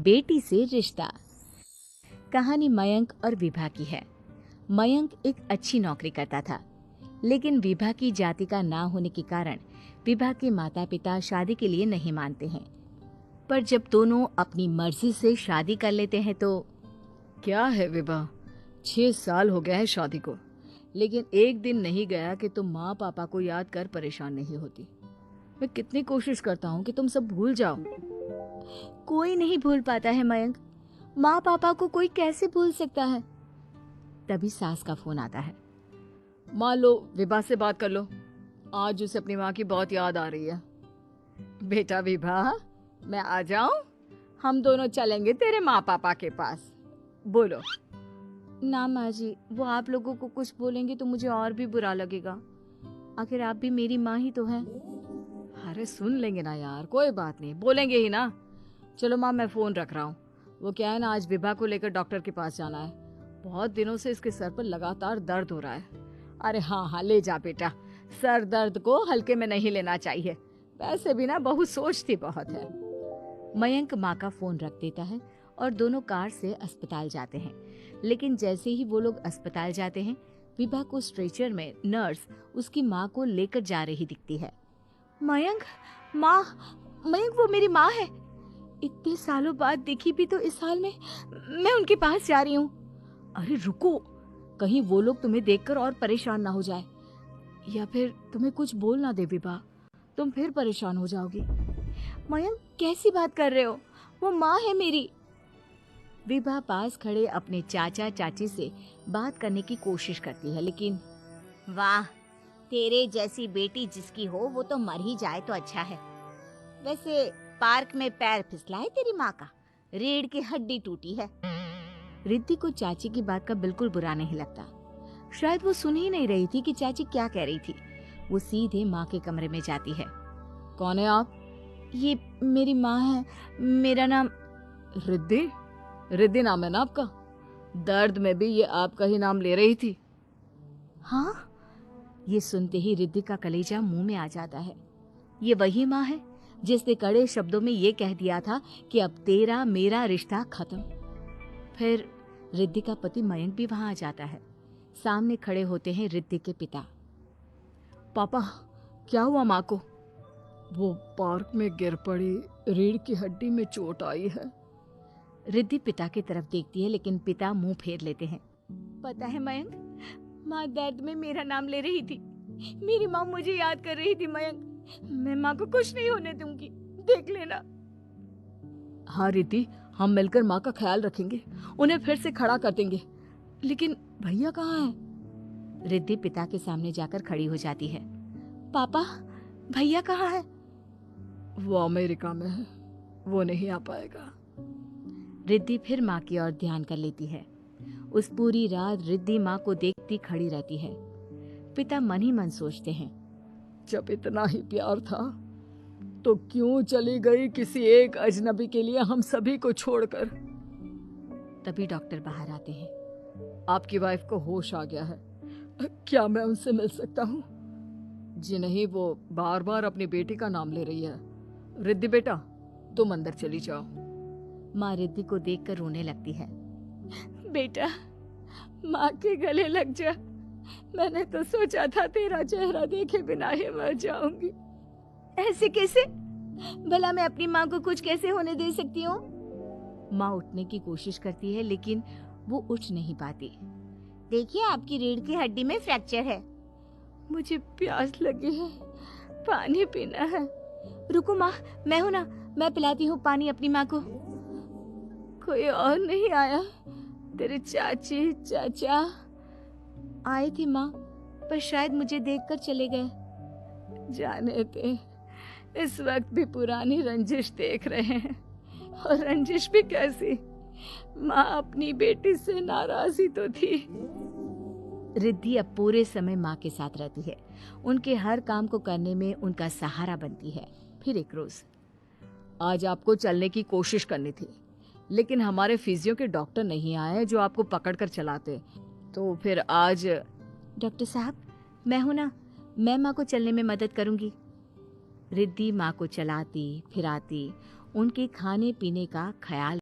बेटी से रिश्ता। कहानी मयंक और विभा की है। मयंक एक अच्छी नौकरी करता था, लेकिन विभा की जाति का ना होने के कारण विभा के माता पिता शादी के लिए नहीं मानते हैं। पर जब दोनों अपनी मर्जी से शादी कर लेते हैं तो क्या है विभा, 6 साल हो गया है शादी को, लेकिन एक दिन नहीं गया कि तुम माँ पापा को याद कर परेशान नहीं होती। मैं कितनी कोशिश करता हूँ कि तुम सब भूल जाओ। कोई नहीं भूल पाता है मयंक। माँ पापा को कोई कैसे भूल सकता है। तभी सास का फोन आता है। मान लो विभा से बात कर लो, आज उसे अपनी माँ की बहुत याद आ रही है। बेटा विभा, मैं आ जाऊं? हम दोनों चलेंगे तेरे माँ पापा के पास। बोलो। ना माँ जी, वो आप लोगों को कुछ बोलेंगे तो मुझे और भी बुरा लगेगा। आखिर आप भी मेरी माँ ही तो हैं। अरे सुन लेंगे ना यार, कोई बात नहीं, बोलेंगे ही ना। चलो माँ, मैं फोन रख रहा हूँ। वो क्या है ना, आज विभा को लेकर डॉक्टर के पास जाना है। बहुत दिनों से इसके सर पर लगातार दर्द हो रहा है। अरे हाँ हाँ, ले जा बेटा, सर दर्द को हल्के में नहीं लेना चाहिए। वैसे भी ना बहू सोचती बहुत है। मयंक माँ का फोन रख देता है और दोनों कार से अस्पताल जाते हैं। लेकिन जैसे ही वो लोग अस्पताल जाते हैं, विभा को स्ट्रेचर में नर्स उसकी माँ को लेकर जा रही दिखती है। मयंक, माँ, मयंक वो मेरी माँ है। इतने सालों बाद देखी भी तो इस हाल में मैं उनके पास जा रही हूँ। अरे रुको, कहीं वो लोग तुम्हें देखकर और परेशान ना हो जाए, या फिर तुम्हें कुछ बोल ना दे विभा, तुम फिर परेशान हो जाओगी। मयंक कैसी बात कर रहे हो, वो माँ है मेरी। विभा पास खड़े अपने चाचा चाची से बात करने की कोशिश करती है, लेकिन वाह, तेरे जैसी बेटी जिसकी हो वो तो मर ही जाए तो अच्छा है। वैसे पार्क में पैर फिसला है तेरी माँ का, रीढ़ की हड्डी टूटी है। रिद्धि को चाची की बात का बिल्कुल बुरा नहीं लगता। शायद वो सुन ही नहीं रही थी कि चाची क्या कह रही थी। वो सीधे माँ के कमरे में जाती है। कौन है आप? ये मेरी माँ है, मेरा नाम रिद्धि। रिद्धि नाम है ना आपका? दर्द में भी ये आपका ही नाम ले रही थी। हाँ, ये सुनते ही रिद्धि का कलेजा मुंह में आ जाता है। ये वही माँ है जिसने कड़े शब्दों में ये कह दिया था कि अब तेरा मेरा रिश्ता खत्म। फिर रिद्धि का पति मयंक भी वहां आ जाता है। सामने खड़े होते हैं रिद्धि के पिता। पापा, क्या हुआ माँ को? वो पार्क में गिर पड़ी, रीढ़ की हड्डी में चोट आई है। रिद्धि पिता की तरफ देखती है, लेकिन पिता मुंह फेर लेते हैं। पता है मयंक, माँ दर्द में मेरा नाम ले रही थी। मेरी माँ मुझे याद कर रही थी मयंक। मैं माँ को कुछ नहीं होने दूंगी, देख लेना। हाँ रिद्धि, हम मिलकर माँ का ख्याल रखेंगे, उन्हें फिर से खड़ा कर देंगे। लेकिन भैया कहाँ हैं? रिद्धि पिता के सामने जाकर खड़ी हो जाती है। पापा, भैया कहाँ है? वो अमेरिका में है, वो नहीं आ पाएगा। रिद्धि फिर माँ की ओर ध्यान कर लेती है। उस पूरी रात रिद्धि माँ को देखती खड़ी रहती है। पिता मन ही मन सोचते हैं, जब इतना ही प्यार था तो क्यों चली गई किसी एक अजनबी के लिए हम सभी को छोड़कर। तभी डॉक्टर बाहर आते हैं। आपकी वाइफ को होश आ गया है, क्या मैं उनसे मिल सकता हूँ? जी नहीं, वो बार बार अपनी बेटी का नाम ले रही है। रिद्धि बेटा, तुम अंदर चली जाओ। माँ रिद्धि को देखकर रोने लगती है। बेटा, माँ के गले लग जा। मैंने तो सोचा था तेरा चेहरा देखे बिना ही मर जाऊंगी। ऐसे कैसे? भला मैं अपनी माँ को कुछ कैसे होने दे सकती हूँ? माँ उठने की कोशिश करती है, लेकिन वो उठ नहीं पाती। देखिए, आपकी रीढ़ की हड्डी में फ्रैक्चर है। मुझे प्यास लगी है, पानी पीना है। रुको माँ, मैं हूँ ना, मैं पिलाती हूँ पानी अपनी माँ को। कोई और नहीं आया? तेरे चाची चाचा आए थे माँ, पर शायद मुझे देखकर चले गए। जाने दे, इस वक्त भी पुरानी रंजिश देख रहे हैं। और रंजिश भी कैसी? माँ अपनी बेटी से नाराज ही तो थी। रिद्धि अब पूरे समय माँ के साथ रहती है। उनके हर काम को करने में उनका सहारा बनती है। फिर एक रोज, आज आपको चलने की कोशिश करनी थी, लेकिन हमारे फिजियो के डॉक्टर नहीं आए जो आपको पकड़ कर चलाते, तो फिर आज। डॉक्टर साहब, मैं हूं ना, मैं माँ को चलने में मदद करूंगी। रिद्धि माँ को चलाती फिराती, उनके खाने पीने का ख्याल